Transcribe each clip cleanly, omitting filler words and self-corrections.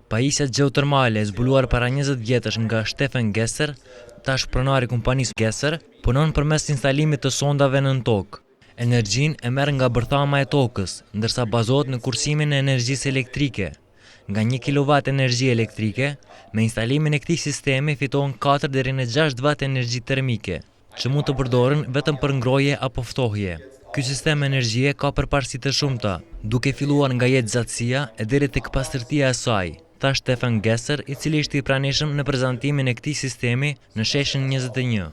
Pajisja gjeotermale e zbuluar para 20 vjetësh nga Stefan Gesser, tash pronari i kompanisë Gesser, punon përmes instalimit të sondave nën tokë. Energjinë e merr nga bërthama e tokës, ndërsa bazohet në kursimin e energjisë elektrike. Nga 1 kW energji elektrike, me instalimin e këtij sistemi fitohen 4 deri në 6 watt energji termike, që mund të përdoren vetëm për ngrohje apo ftohje. Ky sistem energjie ka përparësi të shumta, duke filluar nga jetëzatësia e deri tek pastërtia e saj, tha Stefan Gesser, i cili ishte i pranishëm në prezantimin e këtij sistemi në sheshin 21.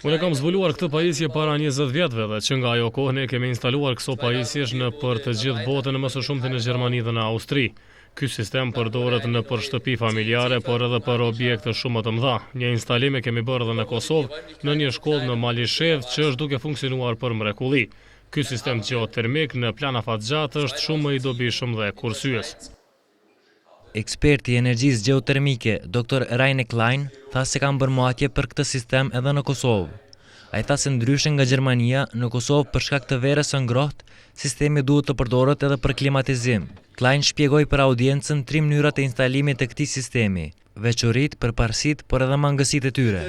Unë kam zbuluar këtë pajisje para 20 vjetëve dhe që nga ajo kohë ne kemi instaluar këso pajisjesh në për të gjithë botën, më së shumti në Gjermani dhe në Austri. Ky sistem përdoret në për shtëpi familjare, por edhe për objekte shumë të mëdha. Një instalim e kemi bërë edhe në Kosovë, në një shkollë në Malishev që është duke funksionuar për mrekulli. Ky sistem gjeotermik në plan afatgjatë është shumë më i dobishëm dhe kursyes. Eksperti i energjisë gjeotermike, Dr. Raine Klein, tha se kanë bërë matje për këtë sistem edhe në Kosovë. Ai tha se ndryshe nga Gjermania, në Kosovë për shkak të verës së ngrohtë, sistemi duhet të përdoret edhe për klimatizim. Klein shpjegoi për audiencën 3 mënyrat e instalimit të këtij sistemi, veçoritë, përparësitë, por edhe mangësitë e tyre.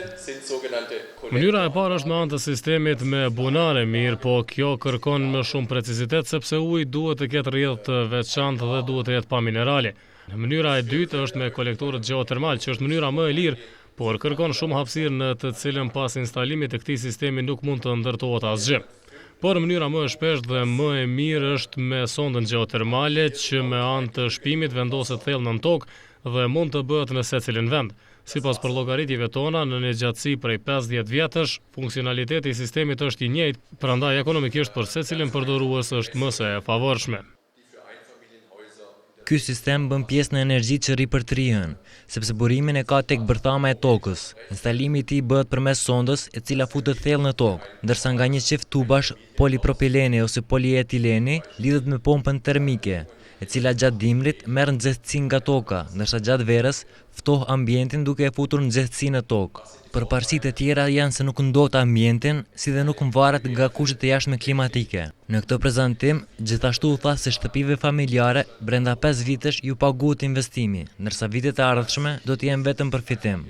Mënyra e parë është me anë të sistemit me bunare mirë, po kjo kërkon më shumë precizitet sepse uji duhet të ketë rrjedhë të veçantë dhe duhet të jetë pa minerale. Mënyra e dytë është me kolektorët gjeotermal, që është mënyra më e lirë, por kërkon shumë hapësirë në të cilën pas instalimit të këtij sistemi nuk mund të ndërtohet asgjë. Por mënyra më e shpeshtë dhe më e mirë është me sondën gjeotermale që me anë të shpimit vendoset thellë nën tokë dhe mund të bëhet në secilin vend. Sipas për llogaritjeve tona, në një gjatësi prej 50 vjetësh, funksionaliteti i sistemit është i njëjtë, prandaj ekonomikisht për secilin përdorues është më së favorshme. Ky sistem bën pjesë në energji që rri për të rihen, sepse burimin e ka tek bërthama e tokës. Instalimi i tij bëhet përmes sondës, e cila futet thellë në tokë, ndërsa nga një qift tubash polipropileni ose polietileni lidhet me pompën termike, e cila gjatë dimrit merr nxehtësi nga toka, ndërsa gjatë verës ftoh ambientin duke e futur nxehtësi në tokë. Përparësitë e tjera janë se nuk ndot ambientin, si dhe nuk varet nga kushtet e jashtme klimatike. Në këtë prezantim, gjithashtu u tha se shtëpive familjare brenda 5 vitesh ju paguhet investimi, ndërsa vitet e ardhshme do të jenë vetëm përfitim.